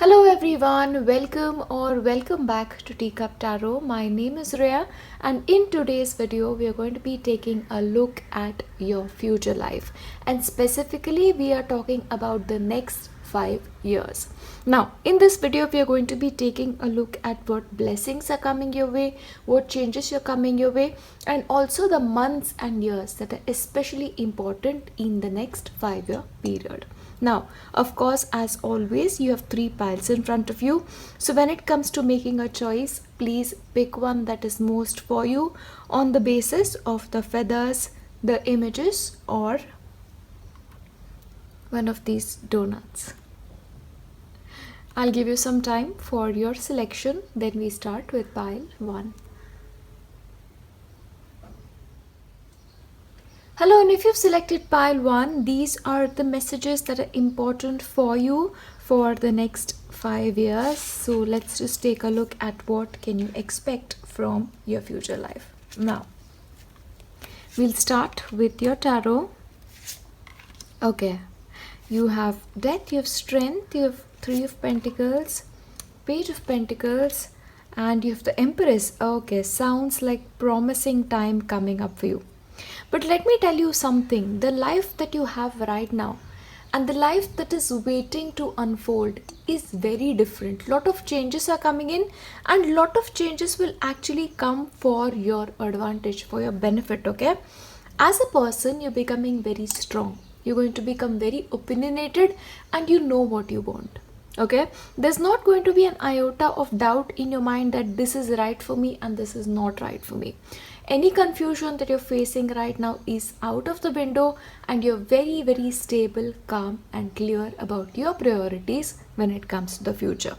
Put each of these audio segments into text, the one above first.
Hello everyone, welcome back to Teacup Tarot. My name is Reya, and in today's video we are going to be taking a look at your future life, and specifically we are talking about the next 5 years. Now in this video we are going to be taking a look at what blessings are coming your way, what changes are coming your way, and also the months and years that are especially important in the next 5-year period. Now, of course, as always, you have 3 piles in front of you. So when it comes to making a choice, please pick one that is most for you on the basis of the feathers, the images, or one of these donuts. I'll give you some time for your selection. Then we start with pile 1. Hello, and if you've selected pile 1, these are the messages that are important for you for the next 5 years. So let's just take a look at what can you expect from your future life. Now, we'll start with your tarot. Okay, you have death, you have strength, you have 3 of Pentacles, Page of Pentacles, and you have the Empress. Okay, sounds like promising time coming up for you. But let me tell you something, the life that you have right now and the life that is waiting to unfold is very different. Lot of changes are coming in, and lot of changes will actually come for your advantage, for your benefit, okay? As a person, you're becoming very strong. You're going to become very opinionated, and you know what you want. Okay, there's not going to be an iota of doubt in your mind that this is right for me and this is not right for me. Any confusion that you're facing right now is out of the window, and you're very, very stable, calm, and clear about your priorities when it comes to the future.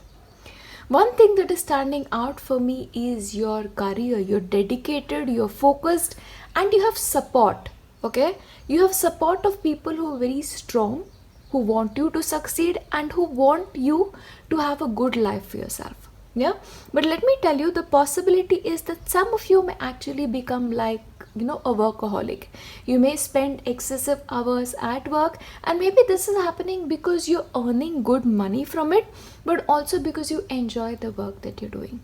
One thing that is standing out for me is your career. You're dedicated, you're focused, and you have support. Okay, you have support of people who are very strong, who want you to succeed and who want you to have a good life for yourself. Yeah, but let me tell you, the possibility is that some of you may actually become like a workaholic. You may spend excessive hours at work, and maybe this is happening because you're earning good money from it, but also because you enjoy the work that you're doing.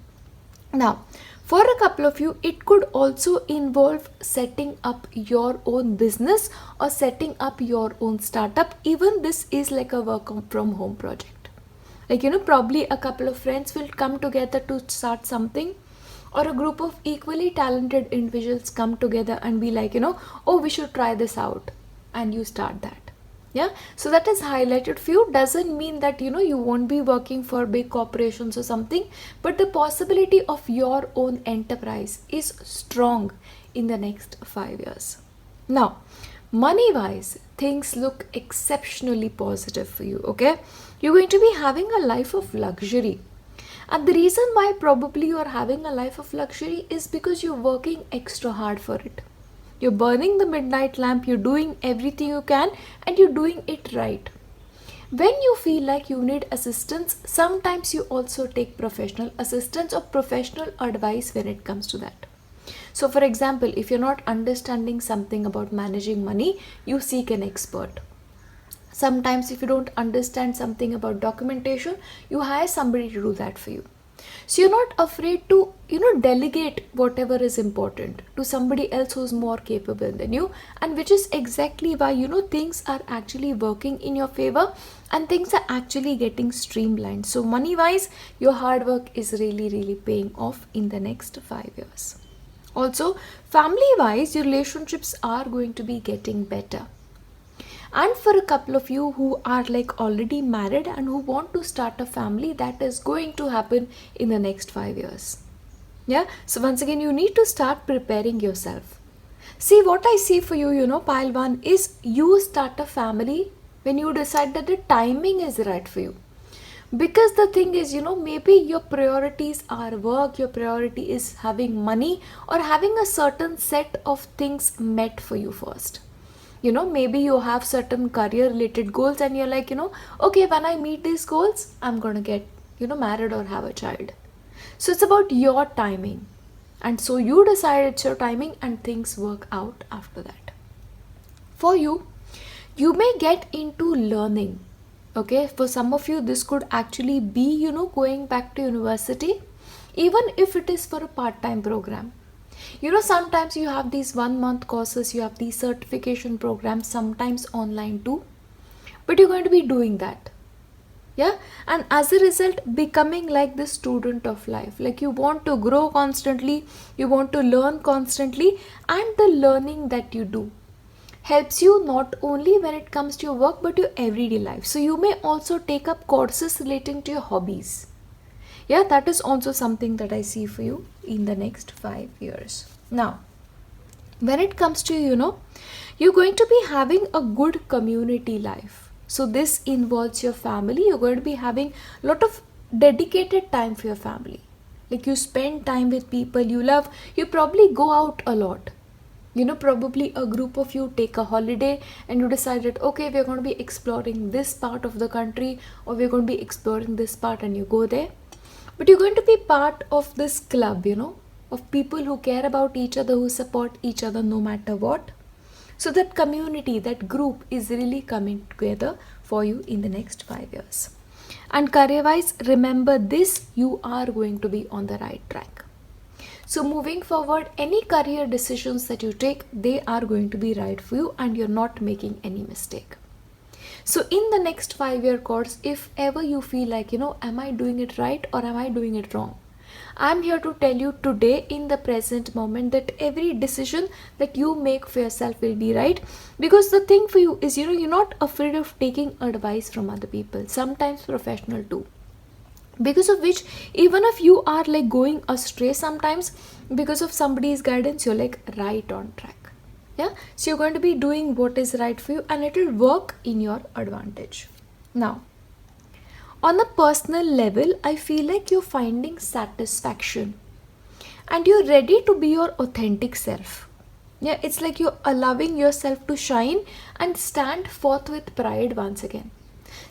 Now, for a couple of you, it could also involve setting up your own business or setting up your own startup. Even this is like a work from home project. Like, probably a couple of friends will come together to start something, or a group of equally talented individuals come together and be like, oh, we should try this out, and you start that. Yeah, so that is highlighted for you. Doesn't mean that you won't be working for big corporations or something, but the possibility of your own enterprise is strong in the next 5 years. Now, money wise, things look exceptionally positive for you. Okay, you're going to be having a life of luxury, and the reason why probably you are having a life of luxury is because you're working extra hard for it. You're burning the midnight lamp, you're doing everything you can, and you're doing it right. When you feel like you need assistance, sometimes you also take professional assistance or professional advice when it comes to that. So for example, if you're not understanding something about managing money, you seek an expert. Sometimes if you don't understand something about documentation, you hire somebody to do that for you. So you're not afraid to, delegate whatever is important to somebody else who's more capable than you, and which is exactly why, things are actually working in your favor and things are actually getting streamlined. So money wise, your hard work is really, really paying off in the next 5 years. Also, family wise, your relationships are going to be getting better. And for a couple of you who are like already married and who want to start a family, that is going to happen in the next 5 years. Yeah, so once again, you need to start preparing yourself. See, what I see for you, pile 1 is you start a family when you decide that the timing is right for you. Because the thing is, maybe your priorities are work, your priority is having money or having a certain set of things met for you first. Maybe you have certain career related goals and you're like, okay, when I meet these goals, I'm going to get, married or have a child. So it's about your timing. And so you decide it's your timing and things work out after that. For you, you may get into learning. Okay, for some of you this could actually be, going back to university, even if it is for a part-time program. Sometimes you have these 1 month courses, you have these certification programs, sometimes online too, but you're going to be doing that. Yeah, and as a result, becoming like the student of life, like you want to grow constantly, you want to learn constantly, and the learning that you do helps you not only when it comes to your work but your everyday life. So you may also take up courses relating to your hobbies. Yeah, that is also something that I see for you in the next 5 years. Now, when it comes to, you're going to be having a good community life. So this involves your family. You're going to be having a lot of dedicated time for your family. Like you spend time with people you love. You probably go out a lot. Probably a group of you take a holiday and you decided, okay, we're going to be exploring this part of the country, or we're going to be exploring this part, and you go there. But you're going to be part of this club, of people who care about each other, who support each other no matter what. So that community, that group is really coming together for you in the next 5 years. And career-wise, remember this, you are going to be on the right track. So moving forward, any career decisions that you take, they are going to be right for you and you're not making any mistake. So in the next 5-year course, if ever you feel like, am I doing it right or am I doing it wrong? I'm here to tell you today in the present moment that every decision that you make for yourself will be right. Because the thing for you is, you're not afraid of taking advice from other people, sometimes professional too. Because of which, even if you are like going astray sometimes, because of somebody's guidance, you're like right on track. Yeah, so you're going to be doing what is right for you and it will work in your advantage. Now, on a personal level, I feel like you're finding satisfaction and you're ready to be your authentic self. Yeah, it's like you're allowing yourself to shine and stand forth with pride once again.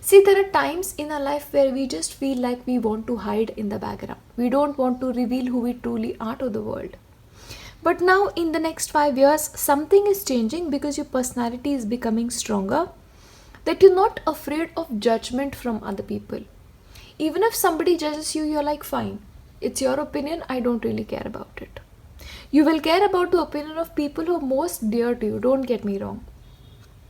See, there are times in our life where we just feel like we want to hide in the background. We don't want to reveal who we truly are to the world. But now in the next 5 years, something is changing because your personality is becoming stronger, that you're not afraid of judgment from other people. Even if somebody judges you, you're like, fine, it's your opinion, I don't really care about it. You will care about the opinion of people who are most dear to you, don't get me wrong.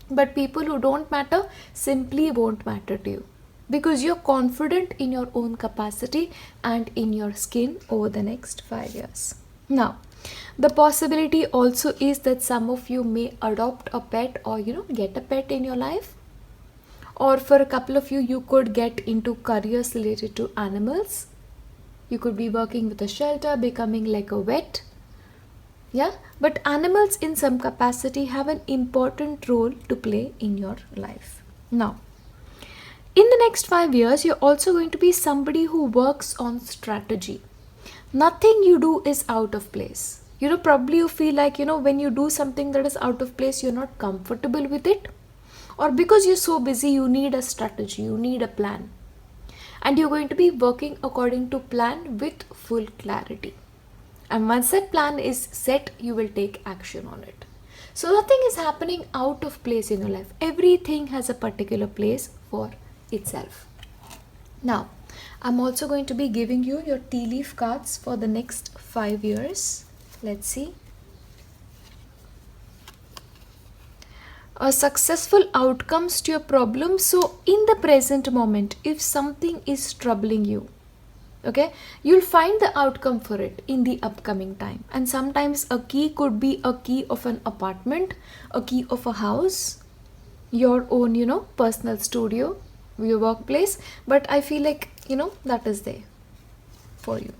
But people who don't matter simply won't matter to you because you're confident in your own capacity and in your skin over the next 5 years. Now, the possibility also is that some of you may adopt a pet or, get a pet in your life. Or for a couple of you, you could get into careers related to animals. You could be working with a shelter, becoming like a vet. Yeah, but animals in some capacity have an important role to play in your life. Now, in the next 5 years, you're also going to be somebody who works on strategy. Nothing you do is out of place. Probably you feel like, when you do something that is out of place, you're not comfortable with it. Or because you're so busy, you need a strategy, you need a plan. And you're going to be working according to plan with full clarity. And once that plan is set, you will take action on it. So nothing is happening out of place in your life. Everything has a particular place for itself. Now, I'm also going to be giving you your tea leaf cards for the next 5 years. Let's see. A successful outcomes to your problem. So in the present moment, if something is troubling you, okay, you'll find the outcome for it in the upcoming time. And sometimes a key could be a key of an apartment, a key of a house, your own, personal studio, your workplace. But I feel like, that is there for you.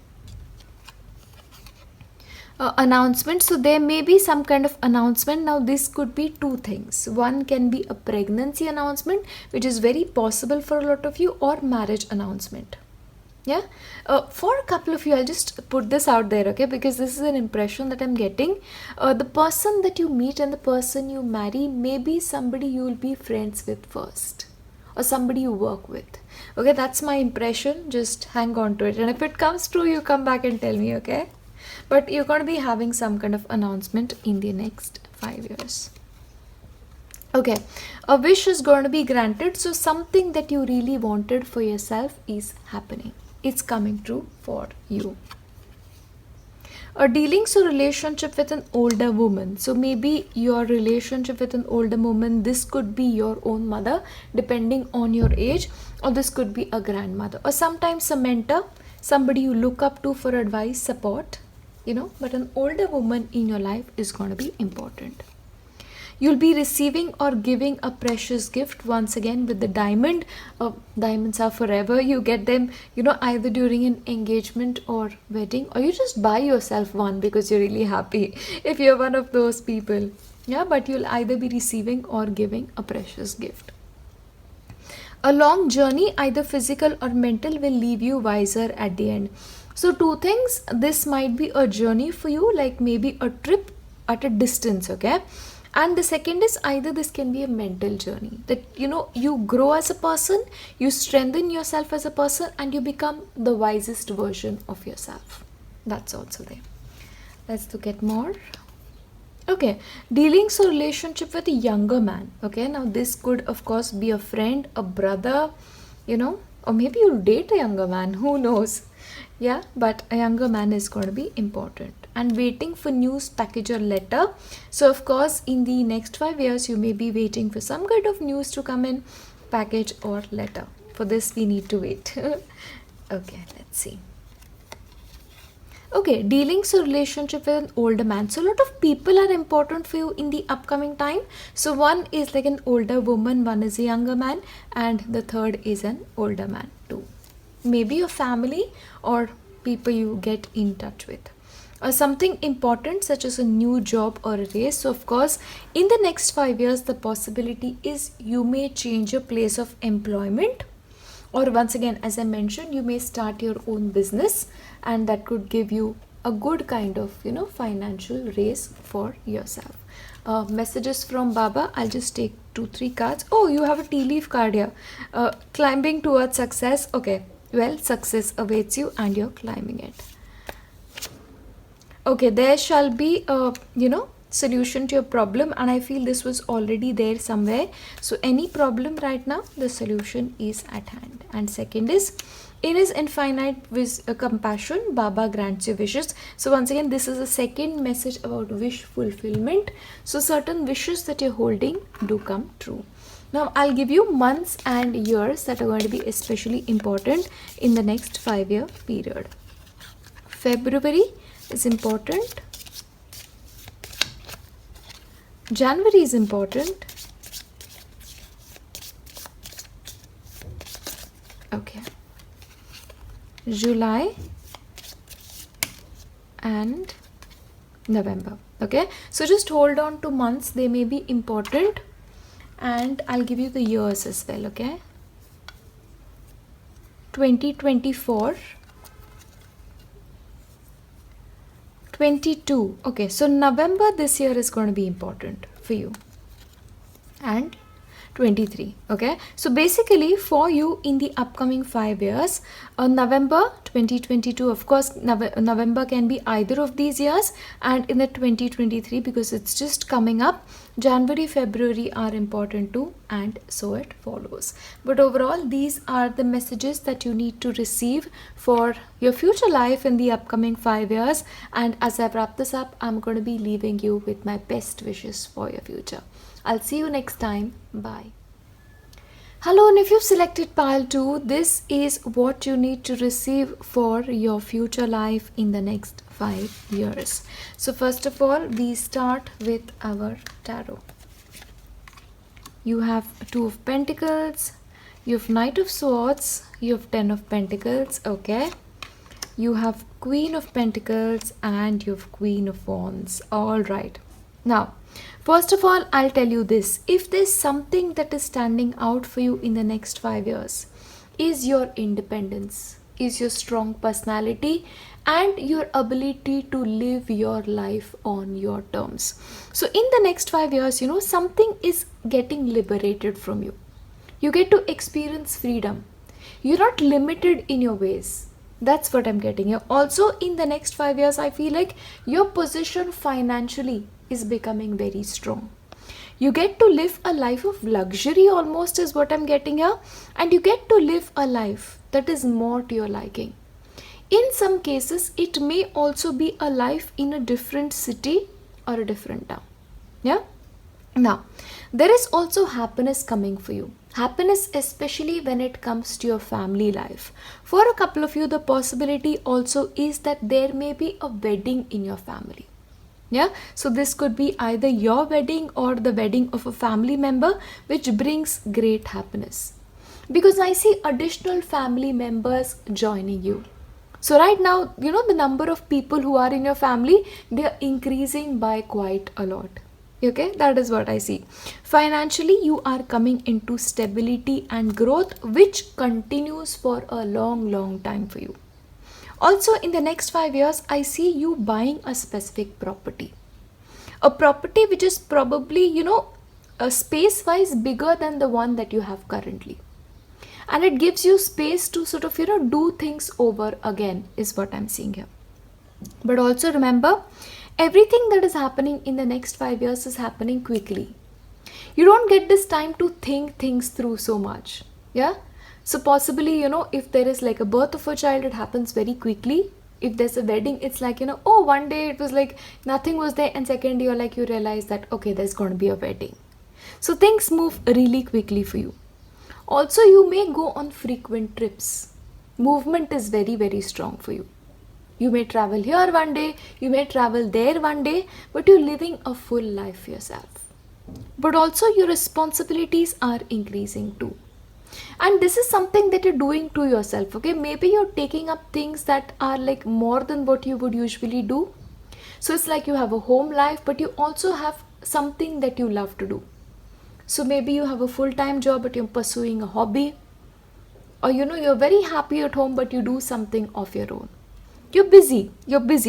Announcement. So there may be some kind of announcement. Now this could be two things. One can be a pregnancy announcement, which is very possible for a lot of you, or marriage announcement. Yeah, for a couple of you, I'll just put this out there, okay, because this is an impression that I'm getting. The person that you meet and the person you marry may be somebody you will be friends with first, or somebody you work with. Okay, that's my impression. Just hang on to it, and if it comes true, you come back and tell me, okay? But you're going to be having some kind of announcement in the next 5 years. Okay, a wish is going to be granted. So something that you really wanted for yourself is happening. It's coming true for you. A dealings or relationship with an older woman. So maybe your relationship with an older woman, this could be your own mother depending on your age, or this could be a grandmother, or sometimes a mentor, somebody you look up to for advice, support, but an older woman in your life is going to be important. You'll be receiving or giving a precious gift once again with the diamond. Diamonds are forever. You get them, either during an engagement or wedding, or you just buy yourself one because you're really happy if you're one of those people. Yeah, but you'll either be receiving or giving a precious gift. A long journey, either physical or mental, will leave you wiser at the end. So two things, this might be a journey for you, like maybe a trip at a distance, okay? And the second is either this can be a mental journey that you grow as a person, you strengthen yourself as a person, and you become the wisest version of yourself. That's also there. Let's look at more. Okay, dealings or relationship with a younger man. Okay, now this could of course be a friend, a brother, or maybe you'll date a younger man, who knows. Yeah, but a younger man is going to be important. And waiting for news, package or letter. So of course in the next 5 years you may be waiting for some kind of news to come in, package or letter. For this we need to wait. Okay, let's see. Okay, dealings or relationship with an older man. So a lot of people are important for you in the upcoming time. So one is like an older woman, one is a younger man, and the third is an older man too. Maybe your family or people you get in touch with. Or something important such as a new job or a raise. So of course in the next 5 years the possibility is you may change your place of employment, or once again as I mentioned, you may start your own business, and that could give you a good kind of financial raise for yourself. Messages from Baba, I'll just take 2-3 cards. Oh, you have a tea leaf card here. Climbing towards success. Okay, well, success awaits you and you're climbing it. Okay, there shall be a solution to your problem, and I feel this was already there somewhere. So any problem right now, the solution is at hand. And second is, in his infinite compassion, Baba grants your wishes. So once again, this is a second message about wish fulfillment. So certain wishes that you're holding do come true. Now I'll give you months and years that are going to be especially important in the next 5-year period. February is important. January is important. Okay. July and November. Okay. So just hold on to months. They may be important. And I'll give you the years as well. Okay. 2024. 22. Okay, so November this year is going to be important for you. And 23. Okay, so basically for you in the upcoming 5 years, November 2022, of course November can be either of these years, and in the 2023, because it's just coming up, January, February are important too, and so it follows. But overall, these are the messages that you need to receive for your future life in the upcoming 5 years. And as I wrap this up, I'm going to be leaving you with my best wishes for your future. I'll see you next time. Bye. Hello, and if you've selected pile 2, this is what you need to receive for your future life in the next 5 years. So first of all, we start with our tarot. You have 2 of Pentacles, you have Knight of Swords, you have 10 of Pentacles, okay. You have Queen of Pentacles and you have Queen of Wands. All right. Now, first of all, I'll tell you this. If there's something that is standing out for you in the next 5 years, is your independence, is your strong personality, and your ability to live your life on your terms. So in the next 5 years, something is getting liberated from you. You get to experience freedom. You're not limited in your ways. That's what I'm getting here. Also, in the next 5 years, I feel like your position financially is becoming very strong. You get to live a life of luxury almost is what I'm getting here. And you get to live a life that is more to your liking. In some cases, it may also be a life in a different city or a different town. Yeah? Now, there is also happiness coming for you. Happiness, especially when it comes to your family life. For a couple of you, the possibility also is that there may be a wedding in your family. Yeah, so this could be either your wedding or the wedding of a family member, which brings great happiness. Because I see additional family members joining you. So right now, the number of people who are in your family, they are increasing by quite a lot. Okay, that is what I see. Financially, you are coming into stability and growth, which continues for a long time for you. Also, in the next 5 years, I see you buying a specific property. A property which is probably, a space-wise bigger than the one that you have currently. And it gives you space to sort of, do things over again, is what I'm seeing here. But also remember, everything that is happening in the next 5 years is happening quickly. You don't get this time to think things through so much. Yeah? So possibly, if there is like a birth of a child, it happens very quickly. If there's a wedding, it's like, one day it was like nothing was there, and second you're like, you realize that, okay, there's going to be a wedding. So things move really quickly for you. Also, you may go on frequent trips. Movement is very strong for you. You may travel here one day, you may travel there one day, but you're living a full life yourself. But also your responsibilities are increasing too. And this is something that you're doing to yourself, okay? Maybe you're taking up things that are like more than what you would usually do. So it's like you have a home life, but you also have something that you love to do. So maybe you have a full-time job, but you're pursuing a hobby. Or you're very happy at home, but you do something of your own. You're busy,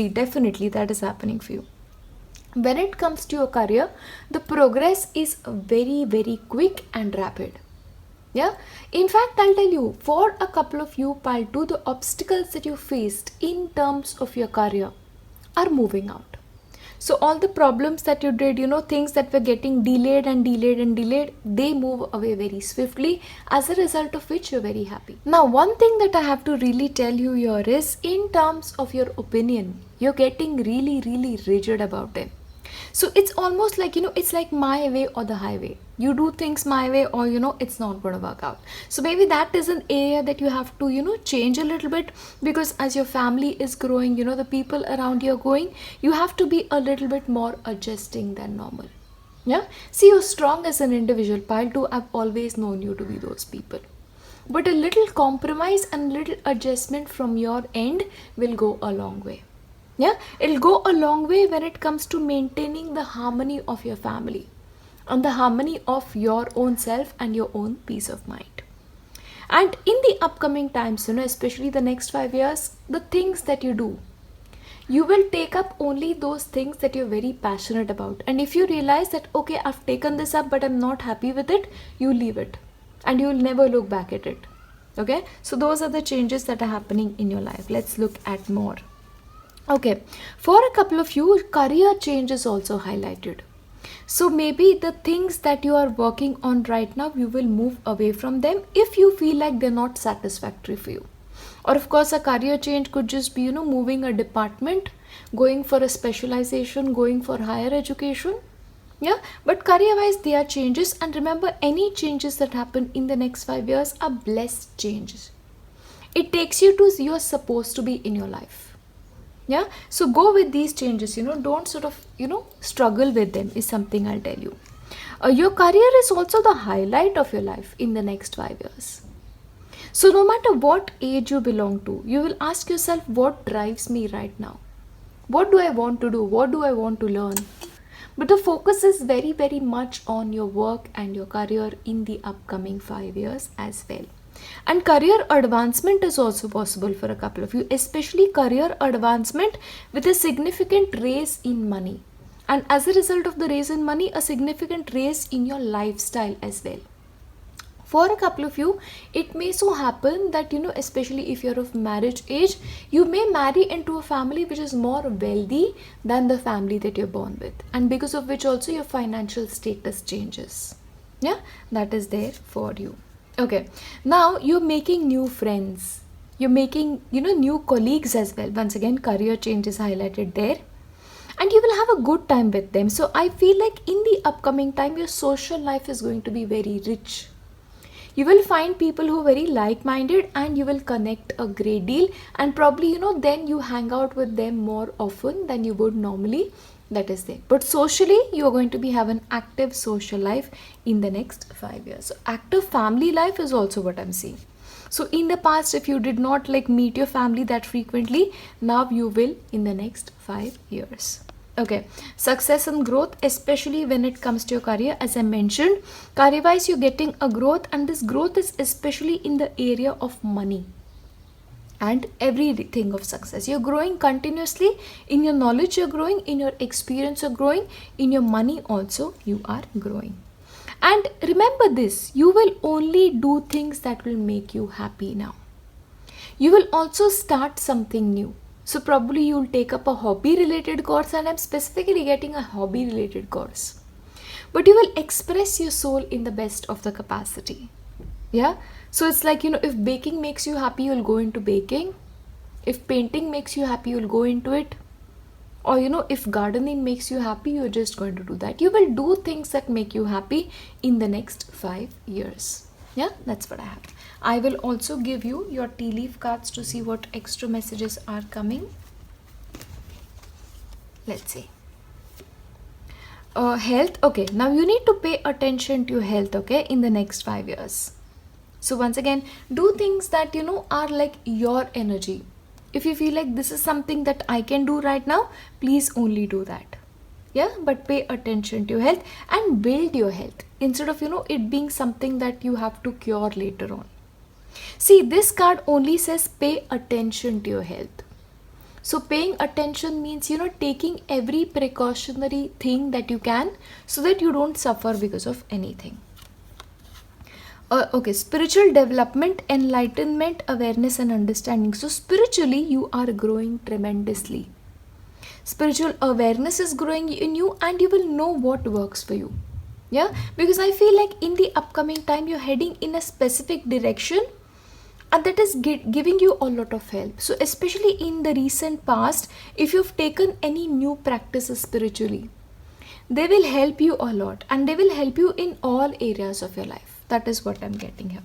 definitely that is happening for you. When it comes to your career, the progress is very quick and rapid. Yeah, in fact, I'll tell you, for a couple of you, Pile 2, the obstacles that you faced in terms of your career are moving out. So all the problems that you did, things that were getting delayed, they move away very swiftly, as a result of which you're very happy. Now, one thing that I have to really tell you here is, in terms of your opinion, you're getting really rigid about it. So it's almost like, it's like my way or the highway. You do things my way or, it's not going to work out. So maybe that is an area that you have to, change a little bit, because as your family is growing, the people around you are growing, you have to be a little bit more adjusting than normal. Yeah. See, you're strong as an individual. Pile 2, I've always known you to be those people. But a little compromise and little adjustment from your end will go a long way. Yeah, it'll go a long way when it comes to maintaining the harmony of your family and the harmony of your own self and your own peace of mind. And in the upcoming times, especially the next 5 years, the things that you do, you will take up only those things that you're very passionate about. And if you realize that, okay, I've taken this up, but I'm not happy with it, you leave it and you'll never look back at it. Okay, so those are the changes that are happening in your life. Let's look at more. Okay, for a couple of you, career change is also highlighted. So maybe the things that you are working on right now, you will move away from them if you feel like they're not satisfactory for you. Or of course, a career change could just be, moving a department, going for a specialization, going for higher education. Yeah, but career-wise, there are changes. And remember, any changes that happen in the next 5 years are blessed changes. It takes you to you're supposed to be in your life. Yeah, so go with these changes, don't sort of, struggle with them is something I'll tell you. Your career is also the highlight of your life in the next 5 years. So no matter what age you belong to, you will ask yourself, what drives me right now? What do I want to do? What do I want to learn? But the focus is very much on your work and your career in the upcoming 5 years as well. And career advancement is also possible for a couple of you, especially career advancement with a significant raise in money. And as a result of the raise in money, a significant raise in your lifestyle as well. For a couple of you, it may so happen that, especially if you're of marriage age, you may marry into a family which is more wealthy than the family that you're born with, and because of which also your financial status changes. Yeah, that is there for you. Okay, now you're making new friends, you're making, new colleagues as well. Once again, career change is highlighted there, and you will have a good time with them. So I feel like in the upcoming time, your social life is going to be very rich. You will find people who are very like-minded, and you will connect a great deal, and probably, then you hang out with them more often than you would normally. That is there. But socially, you are going to be have an active social life in the next 5 years. So active family life is also what I'm seeing. So in the past, if you did not like meet your family that frequently, now you will in the next 5 years. Okay, success and growth, especially when it comes to your career. As I mentioned, career wise, you're getting a growth, and this growth is especially in the area of money and everything of success. You're growing continuously in your knowledge, you're growing in your experience, you're growing in your money also, you are growing. And remember this, you will only do things that will make you happy now. You will also start something new. So probably you'll take up a hobby related course, and I'm specifically getting a hobby related course. But you will express your soul in the best of the capacity. Yeah. So it's like, if baking makes you happy, you'll go into baking. If painting makes you happy, you'll go into it. Or, if gardening makes you happy, you're just going to do that. You will do things that make you happy in the next 5 years. Yeah, that's what I have. I will also give you your tea leaf cards to see what extra messages are coming. Let's see. Health. Okay, now you need to pay attention to your health, okay, in the next 5 years. So once again, do things that, are like your energy. If you feel like this is something that I can do right now, please only do that. Yeah, but pay attention to your health and build your health instead of, it being something that you have to cure later on. See, this card only says pay attention to your health. So paying attention means, taking every precautionary thing that you can so that you don't suffer because of anything. Okay, spiritual development, enlightenment, awareness and understanding. So spiritually, you are growing tremendously. Spiritual awareness is growing in you, and you will know what works for you. Yeah, because I feel like in the upcoming time, you're heading in a specific direction, and that is giving you a lot of help. So especially in the recent past, if you've taken any new practices spiritually, they will help you a lot, and they will help you in all areas of your life. That is what I'm getting here.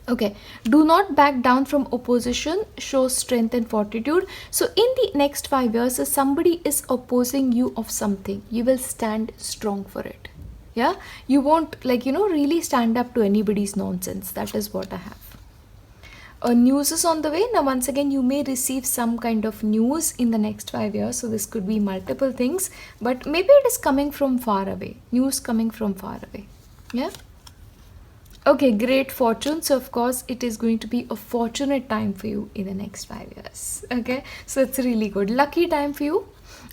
Okay, do not back down from opposition, show strength and fortitude. So in the next 5 years, if somebody is opposing you of something, you will stand strong for it. Yeah, you won't really stand up to anybody's nonsense. That is what I have. News is on the way. Now once again, you may receive some kind of news in the next 5 years. So this could be multiple things, but maybe it is coming from far away. News coming from far away. Yeah. Okay, great fortune. So of course, it is going to be a fortunate time for you in the next 5 years. Okay, so it's really good. Lucky time for you.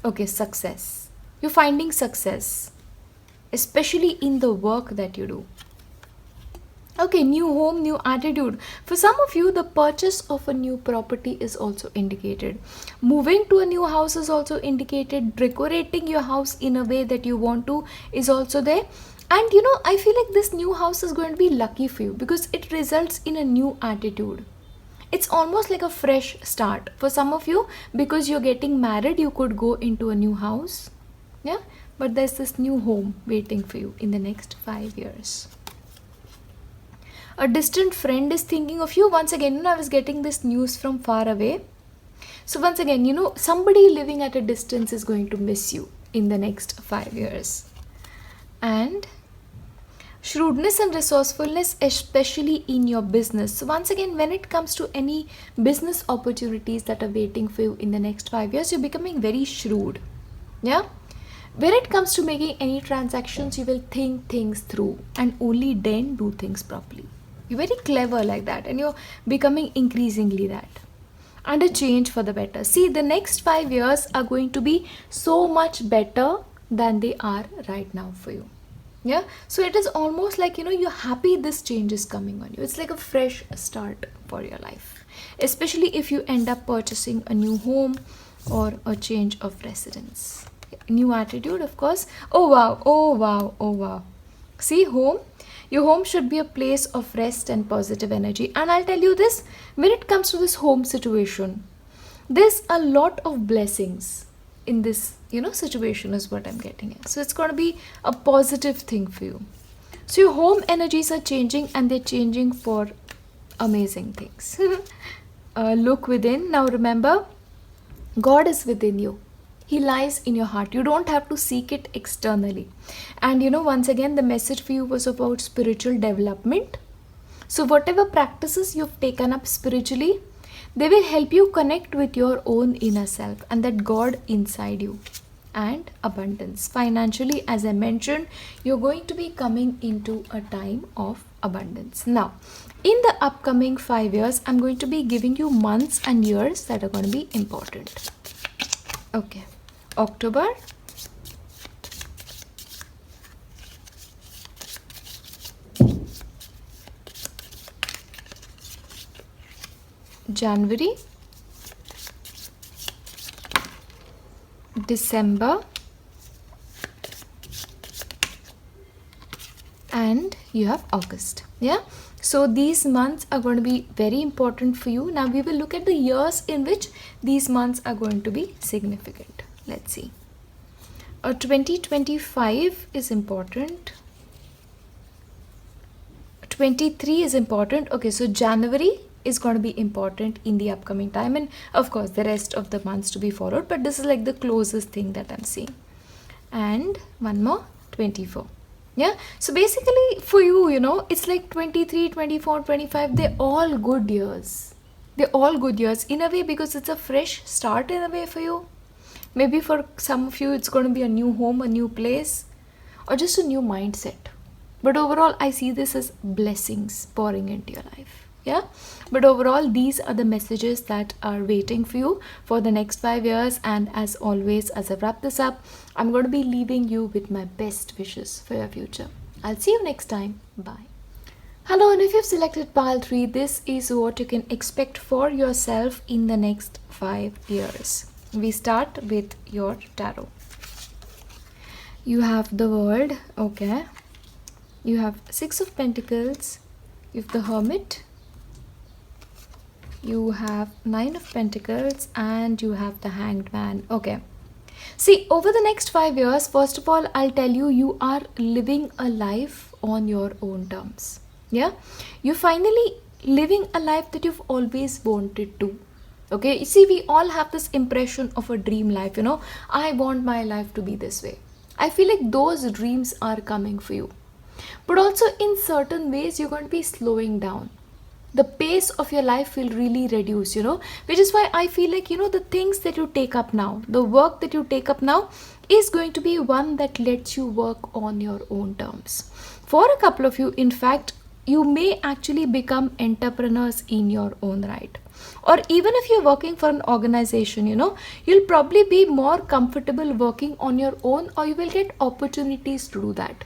Okay, success. You're finding success, especially in the work that you do. Okay, new home, new attitude. For some of you, the purchase of a new property is also indicated. Moving to a new house is also indicated. Decorating your house in a way that you want to is also there. And I feel like this new house is going to be lucky for you because it results in a new attitude. It's almost like a fresh start. For some of you, because you're getting married, you could go into a new house. Yeah, but there's this new home waiting for you in the next 5 years. A distant friend is thinking of you. Once again, I was getting this news from far away. So once again, somebody living at a distance is going to miss you in the next 5 years. And shrewdness and resourcefulness, especially in your business. So once again, when it comes to any business opportunities that are waiting for you in the next 5 years, you're becoming very shrewd. Yeah. When it comes to making any transactions, you will think things through and only then do things properly. You're very clever like that, and you're becoming increasingly that. And a change for the better. See, the next 5 years are going to be so much better than they are right now for you. Yeah, so it is almost like, you're happy this change is coming on you. It's like a fresh start for your life, especially if you end up purchasing a new home or a change of residence. New attitude, of course. Oh wow, oh wow, oh wow. See, home, your home should be a place of rest and positive energy. And I'll tell you this, when it comes to this home situation, there's a lot of blessings in this, situation is what I'm getting at. So it's going to be a positive thing for you. So your home energies are changing, and they're changing for amazing things. Look within. Now remember, God is within you. He lies in your heart. You don't have to seek it externally. And once again, the message for you was about spiritual development. So whatever practices you've taken up spiritually, they will help you connect with your own inner self and that God inside you. And abundance. Financially, as I mentioned, you're going to be coming into a time of abundance. Now, in the upcoming 5 years, I'm going to be giving you months and years that are going to be important. Okay. October, January, December, and you have August. Yeah, so these months are going to be very important for you. Now we will look at the years in which these months are going to be significant. Let's see. 2025 is important. 23 is important. Okay, so January is going to be important in the upcoming time, and of course the rest of the months to be followed, but this is like the closest thing that I'm seeing. And one more, 24. Yeah, so basically for you, it's like 23, 24, 25, they're all good years. They're all good years in a way, because it's a fresh start in a way for you. Maybe for some of you, it's going to be a new home, a new place, or just a new mindset. But overall, I see this as blessings pouring into your life. Yeah. But overall, these are the messages that are waiting for you for the next 5 years. And as always, as I wrap this up, I'm going to be leaving you with my best wishes for your future. I'll see you next time. Bye. Hello, and if you've selected pile 3, this is what you can expect for yourself in the next 5 years. We start with your tarot. You have the World, okay. You have 6 of Pentacles, you have the Hermit, you have 9 of Pentacles, and you have the Hanged Man. Okay. See, over the next 5 years, first of all, I'll tell you, you are living a life on your own terms. Yeah. You're finally living a life that you've always wanted to. Okay. You see, we all have this impression of a dream life, I want my life to be this way. I feel like those dreams are coming for you. But also in certain ways, you're going to be slowing down. The pace of your life will really reduce, which is why I feel like, the things that you take up now, the work that you take up now is going to be one that lets you work on your own terms. For a couple of you, in fact, you may actually become entrepreneurs in your own right. Or even if you're working for an organization, you'll probably be more comfortable working on your own, or you will get opportunities to do that.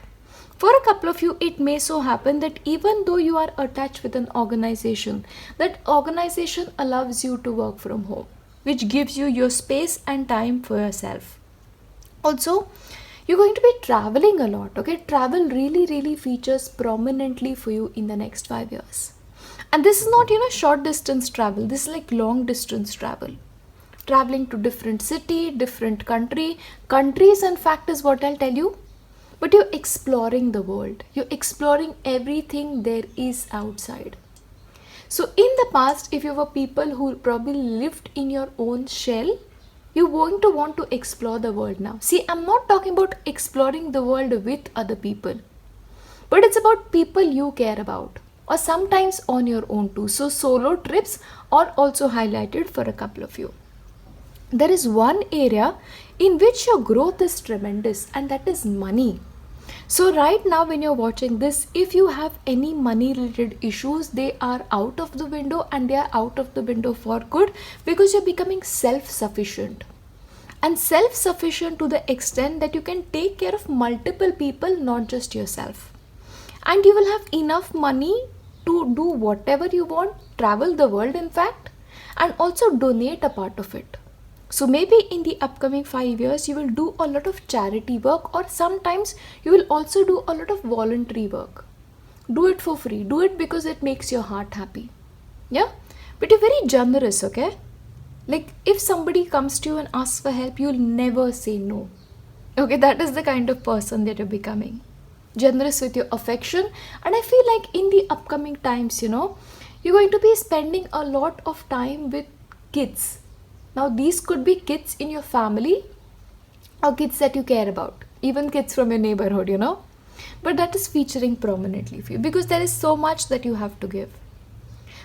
For a couple of you, it may so happen that even though you are attached with an organization, that organization allows you to work from home, which gives you your space and time for yourself. Also, you're going to be traveling a lot, okay? Travel really features prominently for you in the next 5 years. And this is not, short distance travel. This is like long distance travel. Traveling to different city, different country. Countries, in fact, is what I'll tell you. But you're exploring the world. You're exploring everything there is outside. So in the past, if you were people who probably lived in your own shell, you're going to want to explore the world now. See, I'm not talking about exploring the world with other people, but it's about people you care about, or sometimes on your own too. So solo trips are also highlighted for a couple of you. There is one area in which your growth is tremendous, and that is money. So right now when you're watching this, if you have any money related issues, they are out of the window, and they are out of the window for good, because you're becoming self-sufficient. and self-sufficient to the extent that you can take care of multiple people, not just yourself. And you will have enough money to do whatever you want, travel the world in fact, and also donate a part of it. So maybe in the upcoming 5 years, you will do a lot of charity work, or sometimes you will also do a lot of voluntary work. Do it for free. Do it because it makes your heart happy. Yeah? But you're very generous, okay? Like if somebody comes to you and asks for help, you'll never say no. Okay, that is the kind of person that you're becoming. Generous with your affection. And I feel like in the upcoming times, you're going to be spending a lot of time with kids. Now these could be kids in your family or kids that you care about, even kids from your neighborhood, but that is featuring prominently for you because there is so much that you have to give.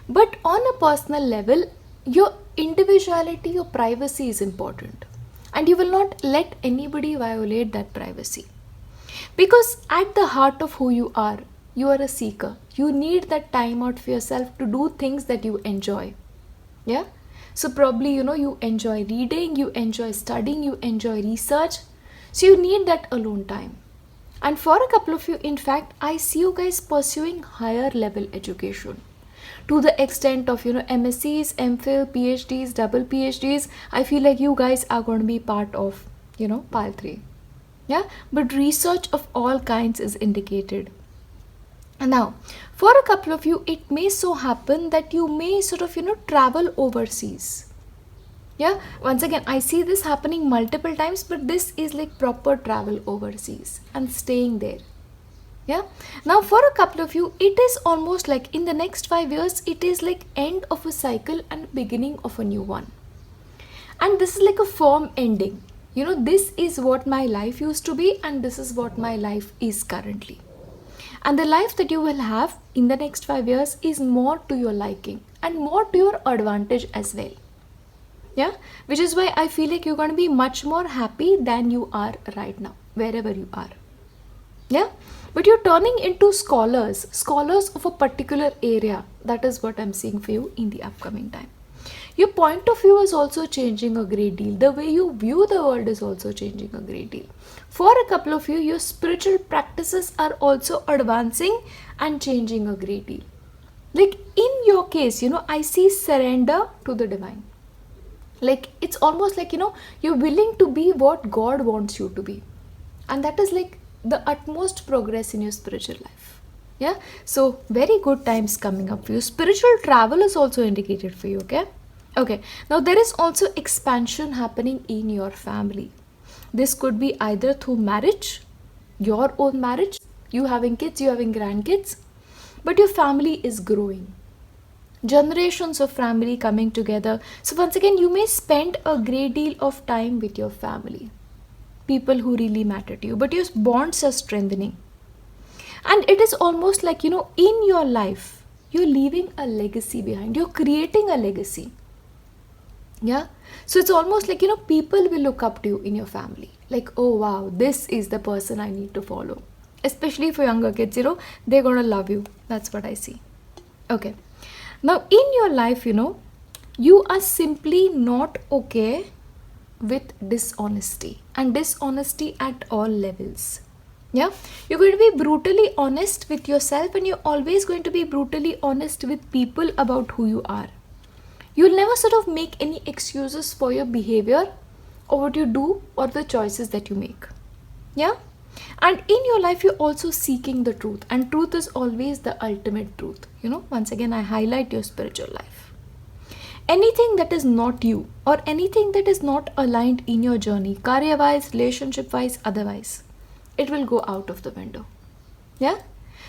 But on a personal level, your individuality, your privacy is important, and you will not let anybody violate that privacy. Because at the heart of who you are a seeker. You need that time out for yourself to do things that you enjoy. Yeah? So probably, you enjoy reading, you enjoy studying, you enjoy research. So you need that alone time. And for a couple of you, in fact, I see you guys pursuing higher level education. To the extent of, MScs, MPhil, PhDs, double PhDs, I feel like you guys are going to be part of, pile 3. Yeah, but research of all kinds is indicated. And now, for a couple of you, it may so happen that you may sort of, travel overseas. Yeah, once again, I see this happening multiple times, but this is like proper travel overseas and staying there. Yeah, now for a couple of you, it is almost like in the next 5 years, it is like end of a cycle and beginning of a new one. And this is like a firm ending. This is what my life used to be, and this is what my life is currently. And the life that you will have in the next 5 years is more to your liking and more to your advantage as well. Yeah, which is why I feel like you're going to be much more happy than you are right now, wherever you are. Yeah, but you're turning into scholars of a particular area. That is what I'm seeing for you in the upcoming time. Your point of view is also changing a great deal. The way you view the world is also changing a great deal. For a couple of you, your spiritual practices are also advancing and changing a great deal. Like in your case, I see surrender to the divine. Like it's almost like, you're willing to be what God wants you to be. And that is like the utmost progress in your spiritual life. Yeah. So very good times coming up for you. Spiritual travel is also indicated for you. Okay. Now there is also expansion happening in your family. This could be either through marriage, your own marriage, you having kids, you having grandkids, but your family is growing. Generations of family coming together. So once again, you may spend a great deal of time with your family. People who really matter to you, but your bonds are strengthening. And it is almost like, in your life, you're leaving a legacy behind. You're creating a legacy. Yeah. So it's almost like, people will look up to you in your family. Like, oh, wow, this is the person I need to follow. Especially for younger kids, they're going to love you. That's what I see. Okay. Now, in your life, you are simply not okay with dishonesty, and dishonesty at all levels. Yeah, you're going to be brutally honest with yourself, and you're always going to be brutally honest with people about who you are. You'll never sort of make any excuses for your behavior or what you do or the choices that you make. Yeah, and in your life, you're also seeking the truth, and truth is always the ultimate truth. Once again, I highlight your spiritual life. Anything that is not you or anything that is not aligned in your journey, career-wise, relationship-wise, otherwise, it will go out of the window. Yeah?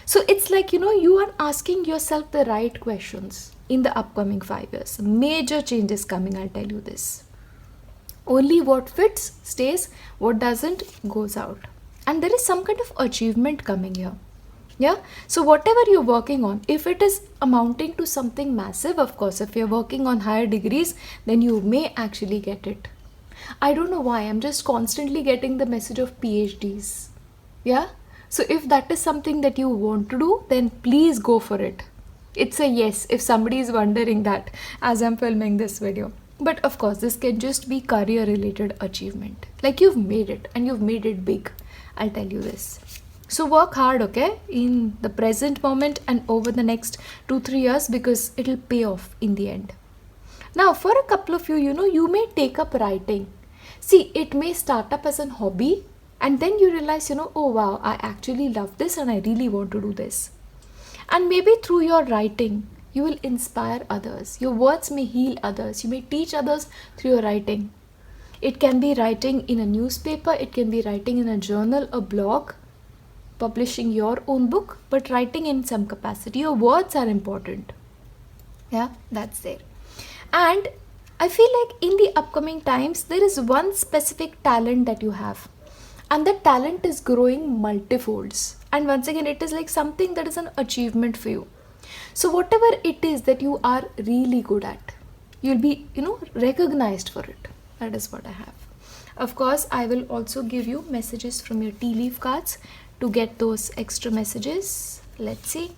So it's like, you are asking yourself the right questions in the upcoming 5 years. Major changes coming, I'll tell you this. Only what fits stays, what doesn't goes out. And there is some kind of achievement coming here. Yeah, so whatever you're working on, if it is amounting to something massive, of course, if you're working on higher degrees, then you may actually get it. I don't know why, I'm just constantly getting the message of PhDs. Yeah, so if that is something that you want to do, then please go for it. It's a yes if somebody is wondering that as I'm filming this video. But of course, this can just be career related achievement. Like you've made it and you've made it big. I'll tell you this. So work hard, okay, in the present moment and over the next 2-3 years, because it'll pay off in the end. Now, for a couple of you, you may take up writing. See, it may start up as a hobby and then you realize, oh wow, I actually love this and I really want to do this. And maybe through your writing, you will inspire others. Your words may heal others. You may teach others through your writing. It can be writing in a newspaper, it can be writing in a journal, a blog, publishing your own book, but writing in some capacity. Your words are important. Yeah, that's there. And I feel like in the upcoming times, there is one specific talent that you have. And that talent is growing multifolds. And once again, it is like something that is an achievement for you. So whatever it is that you are really good at, you'll be, recognized for it. That is what I have. Of course, I will also give you messages from your tea leaf cards to get those extra messages. Let's see.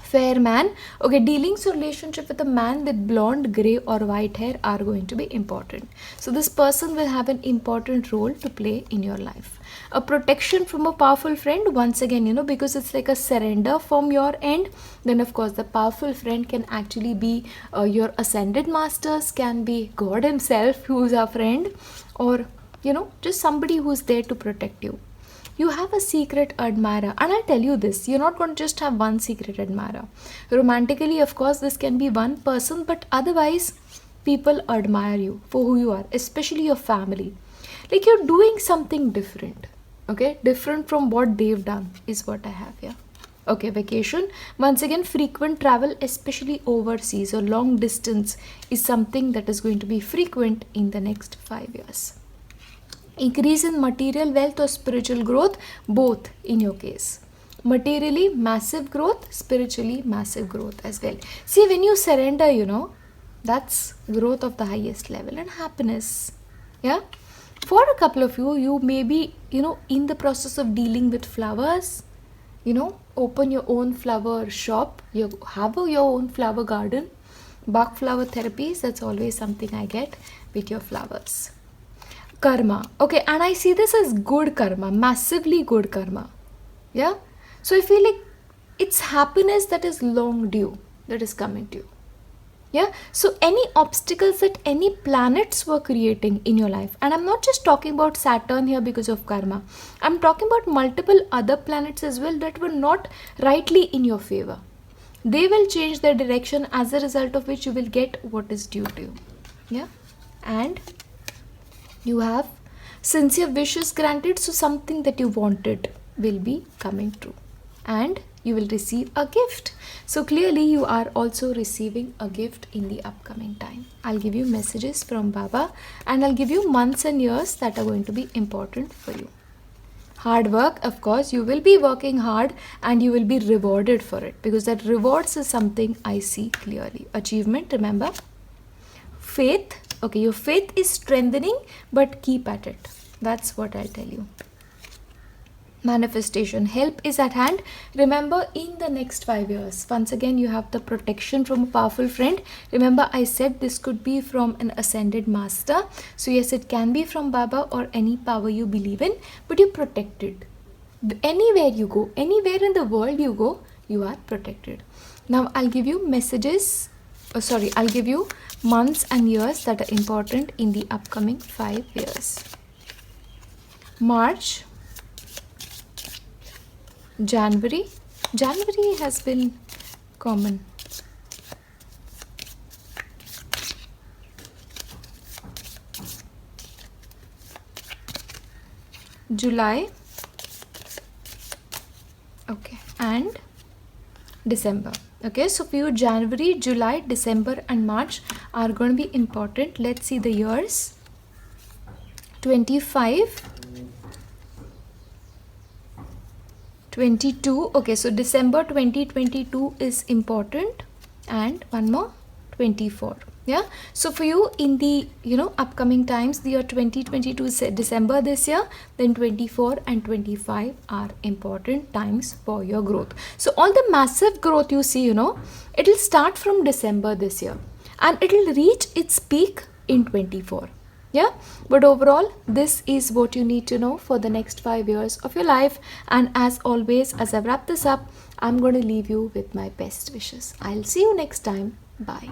Fair man. Okay, dealings or relationship with a man with blonde, grey or white hair are going to be important. So this person will have an important role to play in your life. A protection from a powerful friend, once again, because it's like a surrender from your end, then of course the powerful friend can actually be your ascended masters, can be God himself who's our friend, or just somebody who's there to protect you. You have a secret admirer, and I'll tell you this, you're not going to just have one secret admirer. Romantically, of course, this can be one person, but otherwise people admire you for who you are, especially your family. Like you're doing something different, okay, different from what they've done is what I have here. Okay, vacation. Once again, frequent travel, especially overseas or long distance, is something that is going to be frequent in the next 5 years. Increase in material wealth or spiritual growth, both in your case. Materially, massive growth, spiritually, massive growth as well. See, when you surrender, that's growth of the highest level and happiness. Yeah. For a couple of you, you may be, in the process of dealing with flowers, open your own flower shop, you have your own flower garden, bark flower therapies, that's always something I get with your flowers. Karma. Okay, and I see this as good karma, massively good karma. Yeah. So I feel like it's happiness that is long due, that is coming to you. Yeah. So any obstacles that any planets were creating in your life, and I'm not just talking about Saturn here because of karma, I'm talking about multiple other planets as well that were not rightly in your favor. They will change their direction, as a result of which you will get what is due to you. Yeah. And you have sincere wishes granted, so something that you wanted will be coming true. And you will receive a gift. So clearly you are also receiving a gift in the upcoming time. I'll give you messages from Baba and I'll give you months and years that are going to be important for you. Hard work, of course, you will be working hard and you will be rewarded for it, because that rewards is something I see clearly. Achievement, remember. Faith. Okay, your faith is strengthening, but keep at it. That's what I'll tell you. Manifestation. Help is at hand. Remember, in the next 5 years, once again, you have the protection from a powerful friend. Remember, I said this could be from an ascended master. So yes, it can be from Baba or any power you believe in, but you're protected. Anywhere you go, anywhere in the world you go, you are protected. Now, I'll give you messages. I'll give you months and years that are important in the upcoming 5 years. March, January. January has been common. July. Okay, and December. Okay, so for you, January, July, December and March are going to be important. Let's see the years. 25, 22. Okay, so December 2022 is important, and one more, 24. Yeah, so for you in the upcoming times, the year 2022 is December this year, then 24 and 25 are important times for your growth. So all the massive growth you see, it will start from December this year, and it'll reach its peak in 24. Yeah, but overall, this is what you need to know for the next 5 years of your life. And as always, as I wrap this up, I'm going to leave you with my best wishes. I'll see you next time. Bye.